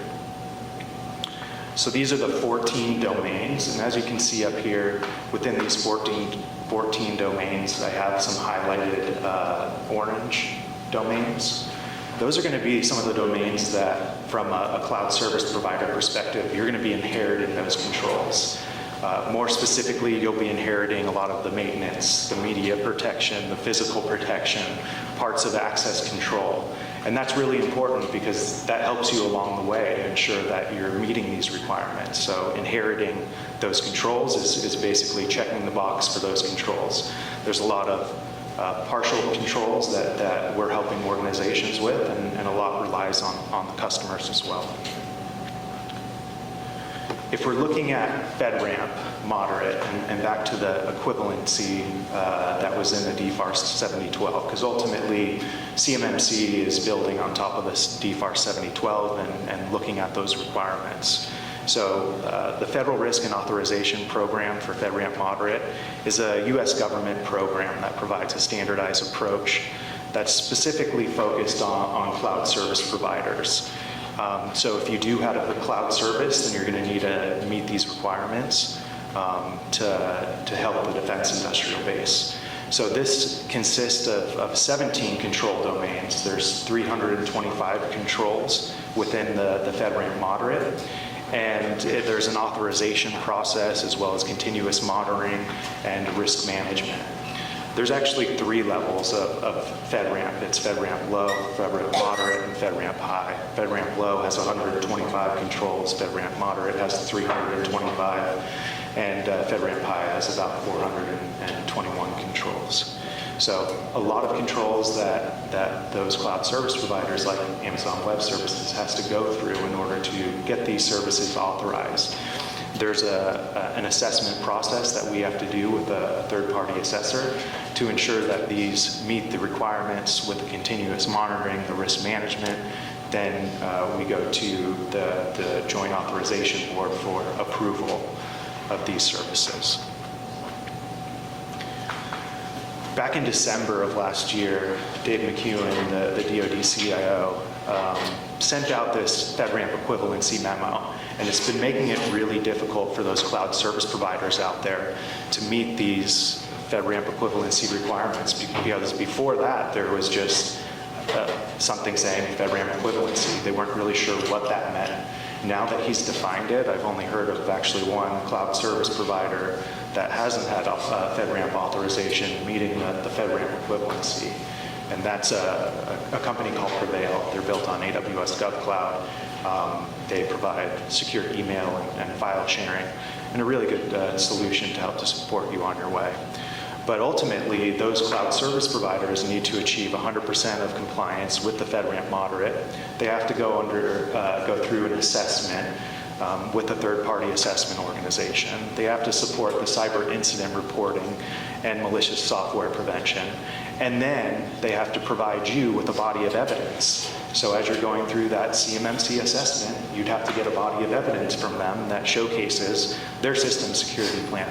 So these are the 14 domains, and as you can see up here, within these 14 domains, I have some highlighted orange domains. Those are going to be some of the domains that, from a cloud service provider perspective, you're going to be inheriting those controls. More specifically, you'll be inheriting a lot of the maintenance, the media protection, the physical protection, parts of access control. And that's really important because that helps you along the way to ensure that you're meeting these requirements. So inheriting those controls is basically checking the box for those controls. There's a lot of partial controls that we're helping organizations with, and a lot relies on the customers as well. If we're looking at FedRAMP moderate, and back to the equivalency that was in the DFARS 7012, because ultimately CMMC is building on top of this DFARS 7012 and looking at those requirements. So the Federal Risk and Authorization Program for FedRAMP Moderate is a U.S. government program that provides a standardized approach that's specifically focused on cloud service providers. So if you do have a cloud service, then you're going to need to meet these requirements to help the defense industrial base. So this consists of 17 control domains. There's 325 controls within the FedRAMP Moderate. And there's an authorization process as well as continuous monitoring and risk management. There's actually 3 levels of FedRAMP. It's FedRAMP Low, FedRAMP Moderate, and FedRAMP High. FedRAMP Low has 125 controls, FedRAMP Moderate has 325, and FedRAMP High has about 421 controls. So a lot of controls that those cloud service providers like Amazon Web Services has to go through in order to get these services authorized. There's an assessment process that we have to do with a third-party assessor to ensure that these meet the requirements with the continuous monitoring, the risk management. Then we go to the Joint Authorization Board for approval of these services. Back in December of last year, Dave McEwen, the DoD CIO, sent out this FedRAMP equivalency memo, and it's been making it really difficult for those cloud service providers out there to meet these FedRAMP equivalency requirements, because before that there was just something saying FedRAMP equivalency. They weren't really sure what that meant. Now that he's defined it, I've only heard of actually one cloud service provider that hasn't had a FedRAMP authorization meeting the FedRAMP equivalency. And that's a company called Prevail. They're built on AWS GovCloud. They provide secure email and file sharing, and a really good solution to help to support you on your way. But ultimately, those cloud service providers need to achieve 100% of compliance with the FedRAMP Moderate. They have to go through an assessment with a third-party assessment organization. They have to support the cyber incident reporting and malicious software prevention. And then they have to provide you with a body of evidence. So as you're going through that CMMC assessment, you'd have to get a body of evidence from them that showcases their system security plan,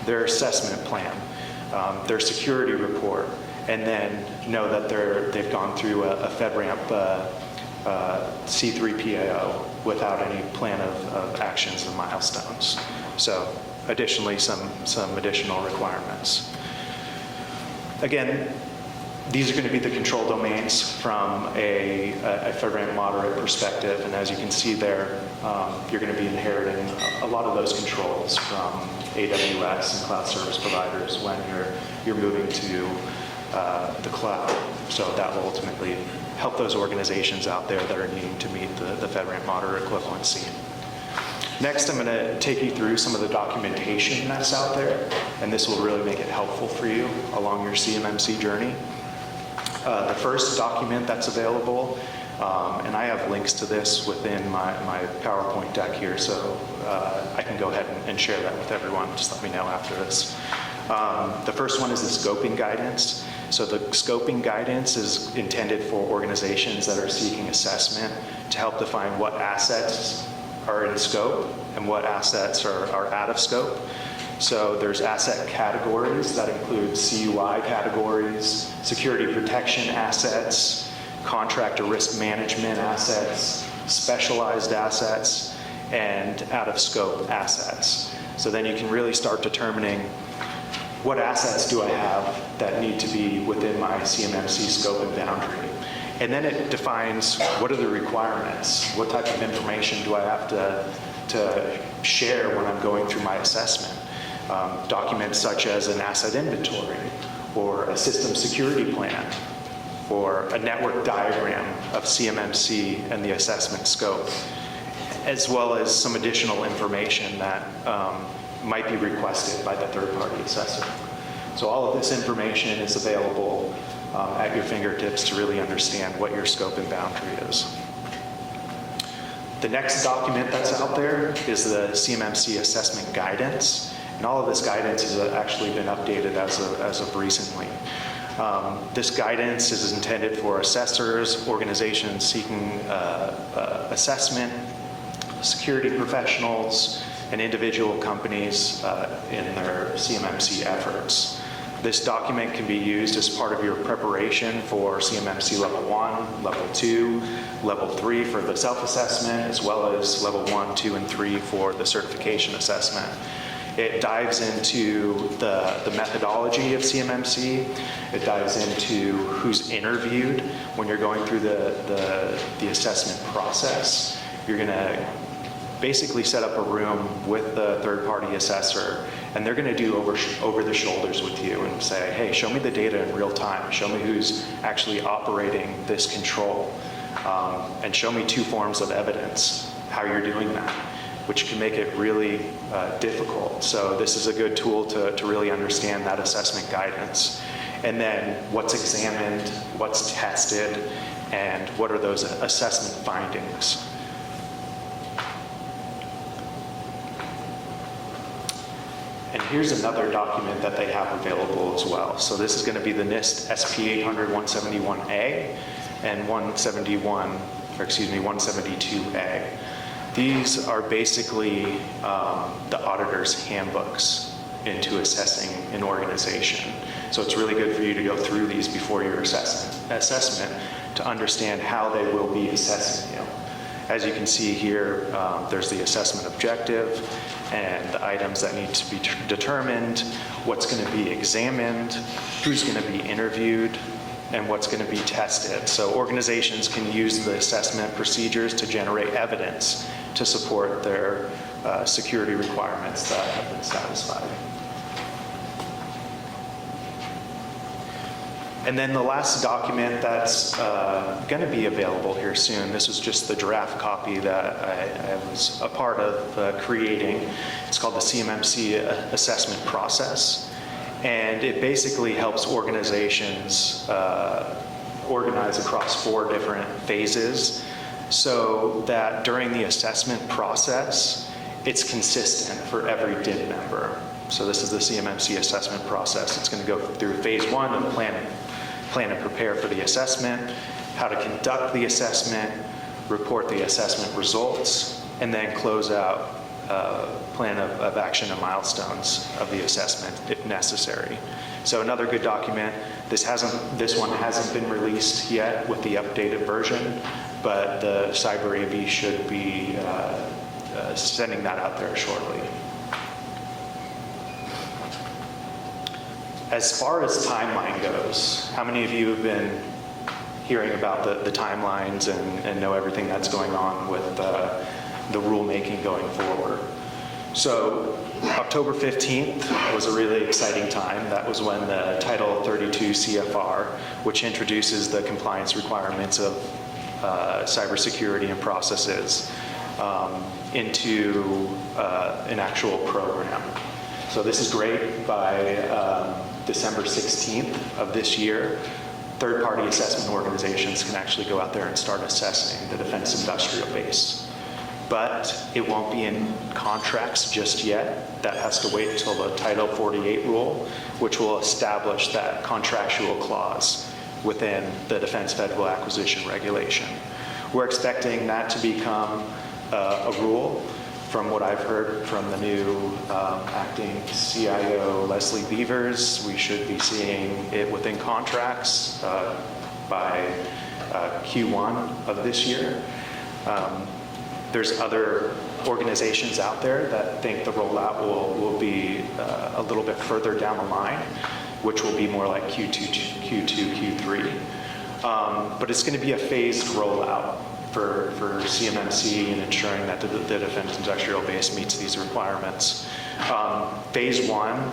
their assessment plan, their security report, and then know that they've gone through a FedRAMP C3PAO without any plan of actions and milestones. So additionally, some additional requirements. Again, these are going to be the control domains from a FedRAMP Moderate perspective, and as you can see there, you're going to be inheriting a lot of those controls from AWS and cloud service providers when you're moving to the cloud. So that will ultimately help those organizations out there that are needing to meet the FedRAMP Moderate equivalency. Next, I'm going to take you through some of the documentation that's out there, and this will really make it helpful for you along your CMMC journey. The first document that's available, and I have links to this within my PowerPoint deck here, so I can go ahead and share that with everyone. Just let me know after this. The first one is the scoping guidance. So the scoping guidance is intended for organizations that are seeking assessment to help define what assets are in scope and what assets are out of scope. So there's asset categories that include CUI categories, security protection assets, contractor risk management assets, specialized assets, and out-of-scope assets. So then you can really start determining what assets do I have that need to be within my CMMC scope and boundary. And then it defines what are the requirements, what type of information do I have to share when I'm going through my assessment. Documents such as an asset inventory, or a system security plan, or a network diagram of CMMC and the assessment scope, as well as some additional information that might be requested by the third-party assessor. So all of this information is available at your fingertips to really understand what your scope and boundary is. The next document that's out there is the CMMC assessment guidance. And all of this guidance has actually been updated as of recently. This guidance is intended for assessors, organizations seeking assessment, security professionals, and individual companies in their CMMC efforts. This document can be used as part of your preparation for CMMC Level 1, Level 2, Level 3 for the self-assessment, as well as Level 1, 2, and 3 for the certification assessment. It dives into the methodology of CMMC. It dives into who's interviewed when you're going through the assessment process. You're going to basically set up a room with the third-party assessor, and they're going to do over the shoulders with you and say, hey, show me the data in real time. Show me who's actually operating this control. And show me two forms of evidence, how you're doing that, which can make it really difficult. So this is a good tool to really understand that assessment guidance. And then what's examined, what's tested, and what are those assessment findings. And here's another document that they have available as well. So this is going to be the NIST SP 800-171A and 172A. These are basically the auditor's handbooks into assessing an organization. So it's really good for you to go through these before your assessment to understand how they will be assessing you. As you can see here, there's the assessment objective and the items that need to be determined, what's going to be examined, who's going to be interviewed, and what's going to be tested. So organizations can use the assessment procedures to generate evidence to support their security requirements that have been satisfied. And then the last document that's going to be available here soon, this was just the draft copy that I was a part of creating. It's called the CMMC assessment process. And it basically helps organizations organize across 4 different phases so that during the assessment process, it's consistent for every DIN member. So this is the CMMC assessment process. It's going to go through phase 1 of plan and prepare for the assessment, how to conduct the assessment, report the assessment results, and then close out plan of action and milestones of the assessment if necessary. So another good document. This one hasn't been released yet with the updated version, but the CyberAV should be sending that out there shortly. As far as timeline goes, how many of you have been hearing about the timelines and know everything that's going on with the rulemaking going forward? So October 15th was a really exciting time. That was when the Title 32 CFR, which introduces the compliance requirements of cybersecurity and processes into an actual program. So this is great. By December 16th of this year, third-party assessment organizations can actually go out there and start assessing the defense industrial base. but it won't be in contracts just yet. That has to wait until the Title 48 rule, which will establish that contractual clause within the Defense Federal Acquisition Regulation. We're expecting that to become a rule. From what I've heard from the new acting CIO, Leslie Beavers, we should be seeing it within contracts by Q1 of this year. There's other organizations out there that think the rollout will be a little bit further down the line, which will be more like Q2, Q3. But it's going to be a phased rollout for CMMC and ensuring that the defense industrial base meets these requirements. Phase one,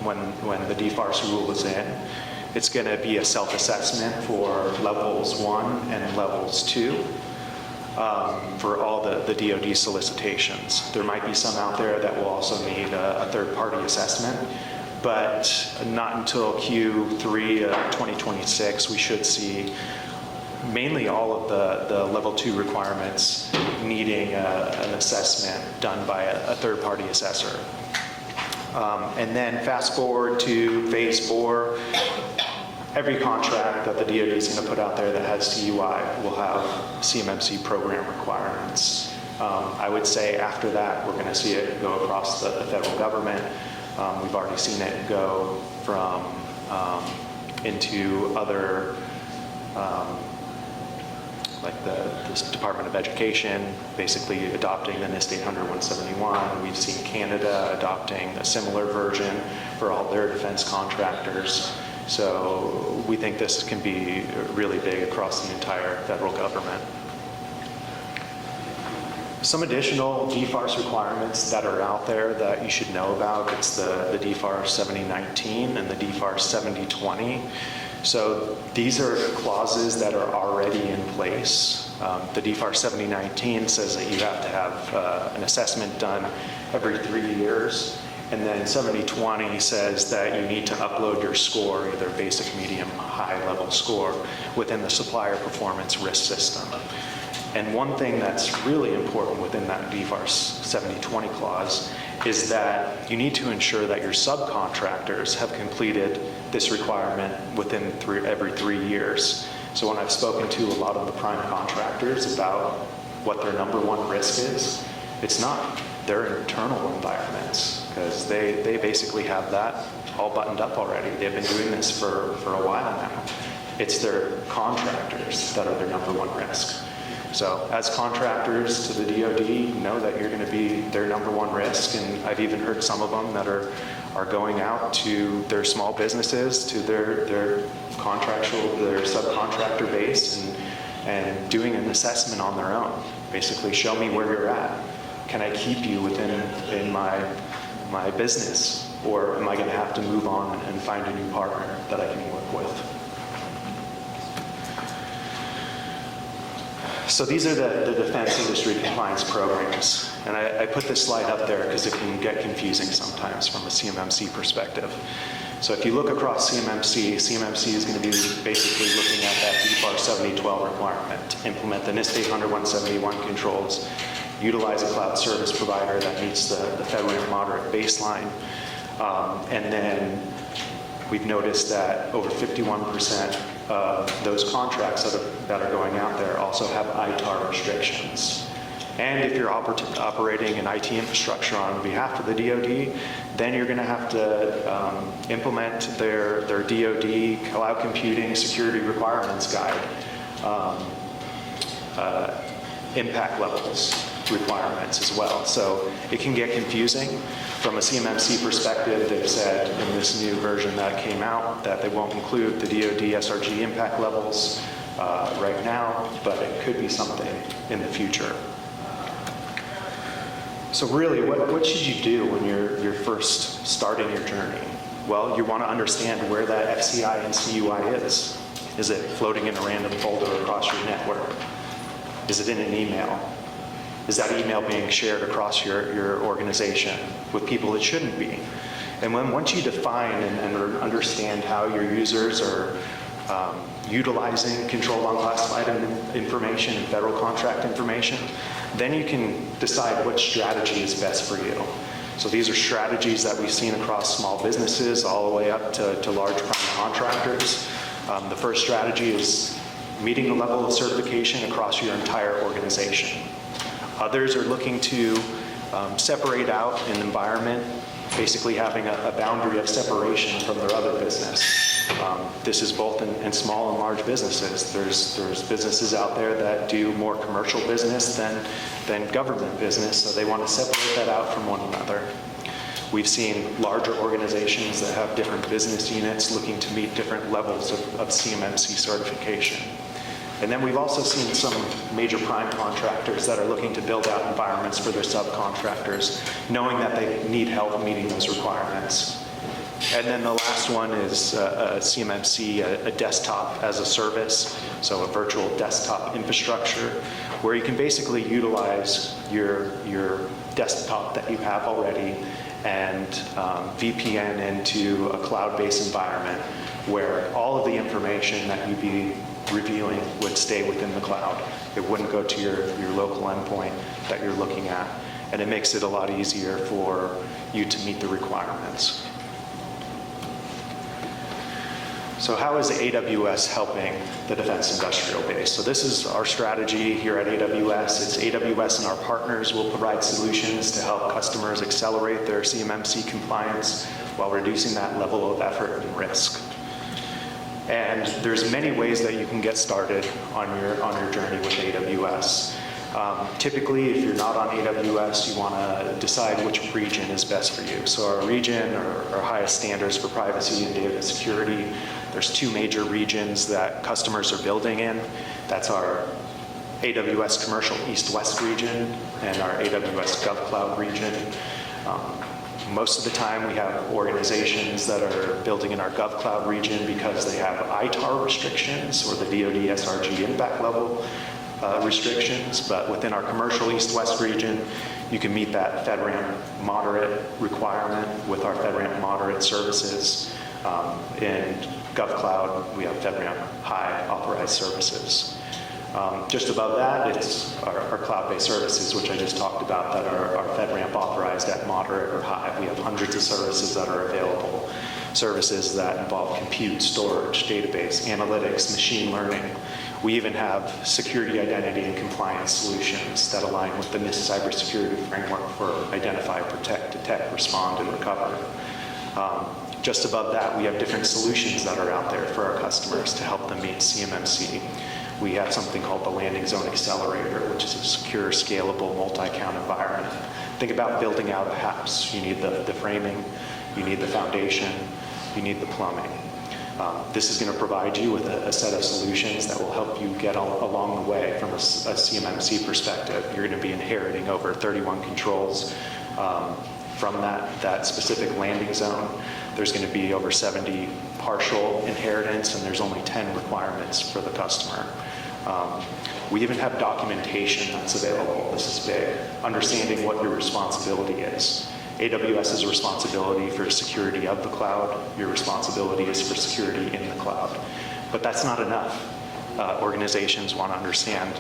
when the DFARS rule is in, it's going to be a self-assessment for levels 1 and levels 2 for all the DoD solicitations. There might be some out there that will also need a third-party assessment, but not until Q3 of 2026 we should see mainly all of the level 2 requirements needing an assessment done by a third-party assessor. And then fast forward to phase 4, every contract that the DoD is going to put out there that has CUI will have CMMC program requirements. I would say after that, we're going to see it go across the federal government. We've already seen it go from into other like the Department of Education, basically adopting the NIST 800-171. We've seen Canada adopting a similar version for all their defense contractors. So we think this can be really big across the entire federal government. Some additional DFARS requirements that are out there that you should know about, it's the DFARS 7019 and the DFARS 7020. So these are clauses that are already in place. The DFARS 7019 says that you have to have an assessment done every 3 years. And then 7020 says that you need to upload your score, either basic, medium, high level score, within the supplier performance risk system. And one thing that's really important within that DFARS 7020 clause is that you need to ensure that your subcontractors have completed this requirement within every 3 years. So when I've spoken to a lot of the prime contractors about what their #1 risk is, it's not their internal environments, because they basically have that all buttoned up already. They've been doing this for a while now. It's their contractors that are their #1 risk. So as contractors to the DoD, know that you're going to be their #1 risk, and I've even heard some of them that are going out to their small businesses, to their subcontractor base, and doing an assessment on their own. Basically, show me where you're at. Can I keep you in my business, or am I going to have to move on and find a new partner that I can work with? So these are the defense industry compliance programs. And I put this slide up there because it can get confusing sometimes from a CMMC perspective. So if you look across CMMC is going to be basically looking at that DFARS 7012 requirement to implement the NIST 800-171 controls, utilize a cloud service provider that meets the federal moderate baseline. And then we've noticed that over 51% of those contracts that are going out there also have ITAR restrictions. And if you're operating an IT infrastructure on behalf of the DoD, then you're going to have to implement their DoD cloud computing security requirements guide, impact levels requirements as well. So it can get confusing. From a CMMC perspective, they've said in this new version that came out that they won't include the DoD SRG impact levels right now, but it could be something in the future. So really, what should you do when you're first starting your journey? Well, you want to understand where that FCI and CUI is. Is it floating in a random folder across your network? Is it in an email? Is that email being shared across your organization with people it shouldn't be? And once you define and understand how your users are utilizing controlled unclassified information and federal contract information, then you can decide which strategy is best for you. So these are strategies that we've seen across small businesses all the way up to large prime contractors. The first strategy is meeting the level of certification across your entire organization. Others are looking to separate out an environment, basically having a boundary of separation from their other business. This is both in small and large businesses. There's businesses out there that do more commercial business than government business, so they want to separate that out from one another. We've seen larger organizations that have different business units looking to meet different levels of CMMC certification. And then we've also seen some major prime contractors that are looking to build out environments for their subcontractors, knowing that they need help meeting those requirements. And then the last one is a CMMC, a desktop as a service, so a virtual desktop infrastructure, where you can basically utilize your desktop that you have already and VPN into a cloud-based environment where all of the information that you'd be reviewing would stay within the cloud. It wouldn't go to your local endpoint that you're looking at, and it makes it a lot easier for you to meet the requirements. So how is AWS helping the defense industrial base? So this is our strategy here at AWS. It's AWS and our partners will provide solutions to help customers accelerate their CMMC compliance while reducing that level of effort and risk. And there's many ways that you can get started on your journey with AWS. Typically, if you're not on AWS, you want to decide which region is best for you. So our region, our highest standards for privacy and data security, there's two major regions that customers are building in. That's our AWS Commercial East-West region and our AWS GovCloud region. Most of the time, we have organizations that are building in our GovCloud region because they have ITAR restrictions or the DoD SRG impact level restrictions. But within our commercial East-West region, you can meet that FedRAMP moderate requirement with our FedRAMP moderate services. In GovCloud, we have FedRAMP high authorized services. Just above that, it's our cloud-based services, which I just talked about, that are FedRAMP authorized at moderate or high. We have hundreds of services that are available. Services that involve compute, storage, database, analytics, machine learning. We even have security, identity, and compliance solutions that align with the NIST cybersecurity framework for identify, protect, detect, respond, and recover. Just above that, we have different solutions that are out there for our customers to help them meet CMMC. We have something called the Landing Zone Accelerator, which is a secure, scalable, multi-account environment. Think about building out a house. You need the framing, you need the foundation, you need the plumbing. This is going to provide you with a set of solutions that will help you get along the way from a CMMC perspective. You're going to be inheriting over 31 controls from that specific landing zone. There's going to be over 70 partial inheritance, and there's only 10 requirements for the customer. We even have documentation that's available. This is big. Understanding what your responsibility is. AWS's responsibility for security of the cloud. Your responsibility is for security in the cloud. But that's not enough. Organizations want to understand,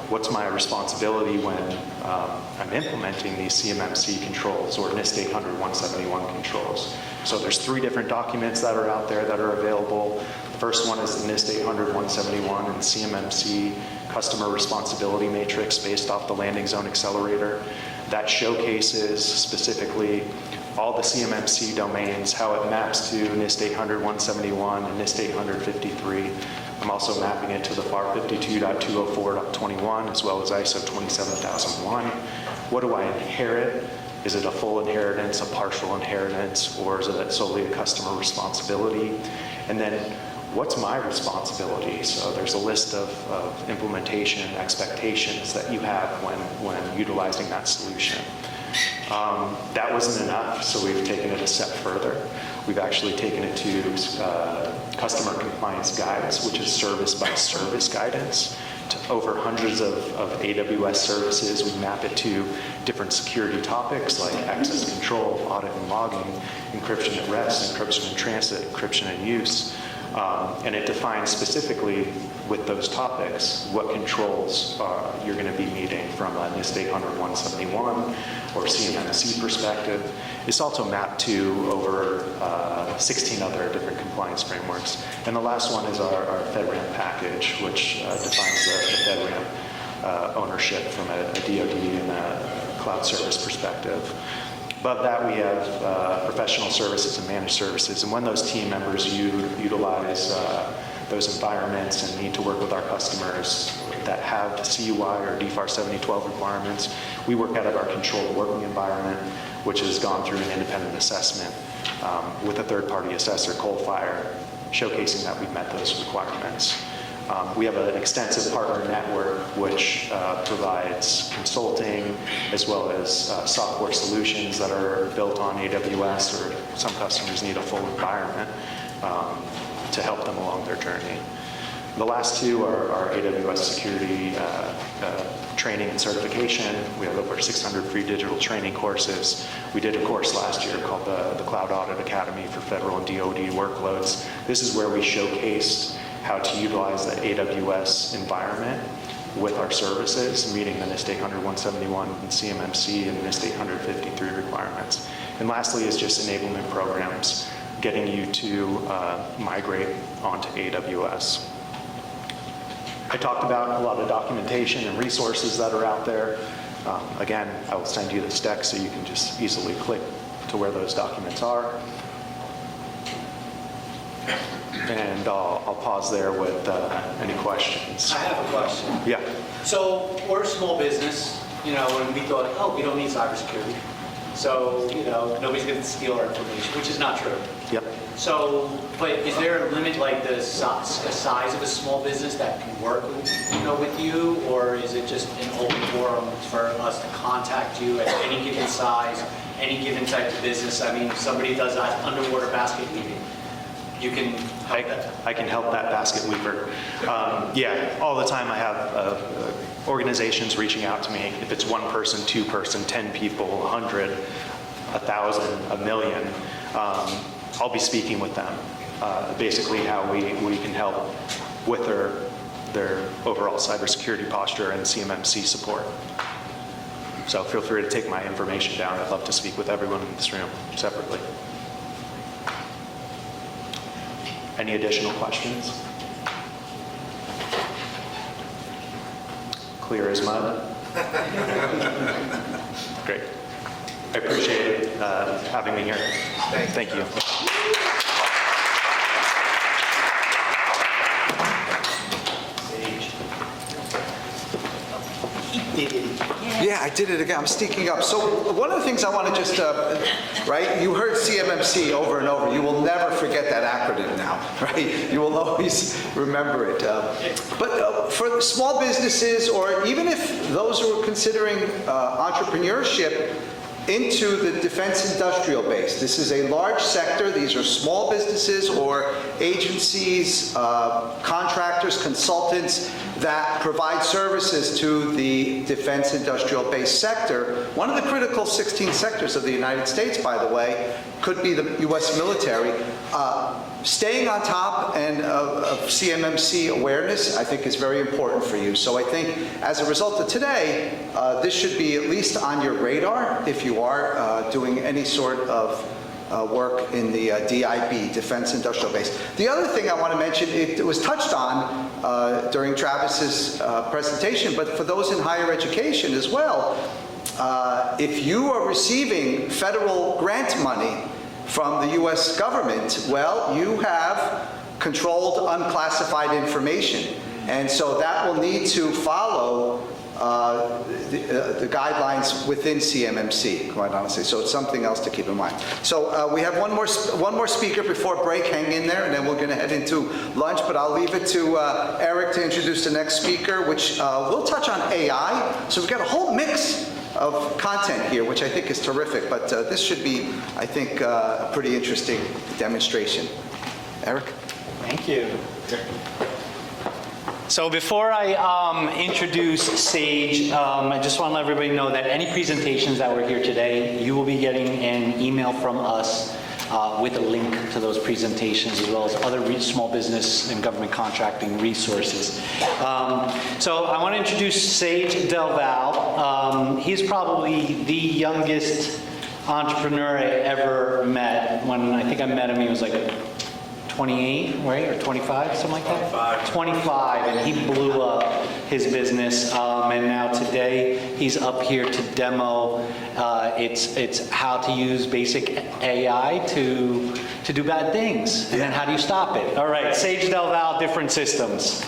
what's my responsibility when I'm implementing these CMMC controls or NIST 800-171 controls. So there's 3 different documents that are out there that are available. The first one is the NIST 800-171 and CMMC Customer Responsibility Matrix based off the Landing Zone Accelerator. That showcases specifically all the CMMC domains, how it maps to NIST 800-171 and NIST 800-53. I'm also mapping it to the FAR 52.204.21 as well as ISO 27001. What do I inherit? Is it a full inheritance, a partial inheritance, or is it solely a customer responsibility? And then what's my responsibility? So there's a list of implementation expectations that you have when utilizing that solution. That wasn't enough, so we've taken it a step further. We've actually taken it to customer compliance guides, which is service by service guidance. To over hundreds of AWS services, we map it to different security topics like access control, audit and logging, encryption at rest, encryption in transit, encryption in use. And it defines specifically with those topics what controls you're going to be meeting from a NIST 800-171 or CMMC perspective. It's also mapped to over 16 other different compliance frameworks. And the last one is our FedRAMP package, which defines the FedRAMP ownership from a DoD and a cloud service perspective. Above that, we have professional services and managed services. And when those team members utilize those environments and need to work with our customers that have the CUI or DFAR 7012 requirements, we work out of our controlled working environment, which has gone through an independent assessment with a third-party assessor, Coalfire, showcasing that we've met those requirements. We have an extensive partner network which provides consulting as well as software solutions that are built on AWS, or some customers need a full environment to help them along their journey. The last two are AWS security training and certification. We have over 600 free digital training courses. We did a course last year called the Cloud Audit Academy for federal and DoD workloads. This is where we showcased how to utilize the AWS environment with our services, meeting the NIST 800-171 and CMMC and NIST 853 requirements. And lastly is just enablement programs, getting you to migrate onto AWS. I talked about a lot of documentation and resources that are out there. Again, I will send you this deck so you can just easily click to where those documents are. And I'll pause there with any questions. I have a question. Yeah. So we're a small business, and we thought, oh, we don't need cybersecurity. So, nobody's going to steal our information, which is not true. Yep. So, but is there a limit, like the size of a small business that can work, with you, or is it just an open forum for us to contact you at any given size, any given type of business? I mean, if somebody does that underwater basket weaving, you can help that. I can help that basket weaver. Yeah, all the time I have organizations reaching out to me. If it's one person, two person, 10 people, 100, 1,000, a million, I'll be speaking with them. Basically how we can help with their overall cybersecurity posture and CMMC support. So feel free to take my information down. I'd love to speak with everyone in this room separately. Any additional questions? Clear as mud? Great. I appreciate it, having me here. Thank you. Yeah, I did it again. I'm sneaking up. So one of the things I want to just, right, you heard CMMC over and over. You will never forget that acronym now, right? You will always remember it. But for the small businesses, or even if those who are considering entrepreneurship into the defense industrial base, this is a large sector. These are small businesses or agencies, contractors, consultants that provide services to the defense industrial base sector. One of the critical 16 sectors of the United States, by the way, could be the U.S. military. Staying on top and of CMMC awareness, I think, is very important for you. So I think as a result of today, this should be at least on your radar if you are doing any sort of work in the DIB, Defense Industrial Base. The other thing I want to mention, it was touched on during Travis's presentation, but for those in higher education as well, if you are receiving federal grant money from the U.S. government, well, you have controlled unclassified information. And so that will need to follow the guidelines within CMMC, quite honestly. So it's something else to keep in mind. So we have one more speaker before break. Hang in there, and then we're going to head into lunch. But I'll leave it to Eric to introduce the next speaker, which will touch on AI. So we've got a whole mix of content here, which I think is terrific. But this should be, I think, a pretty interesting demonstration. Eric? Thank you. So before I introduce Sage, I just want to let everybody know that any presentations that were here today, you will be getting an email from us with a link to those presentations, as well as other small business and government contracting resources. So I want to introduce Sage Del Val. He's probably the youngest entrepreneur I ever met. When I think I met him, he was like 28, right, or 25, something like that? 25, and he blew up his business, and now today he's up here to demo. It's how to use basic AI to do bad things, and then how do you stop it? All right, Sage Del Val, Different Systems.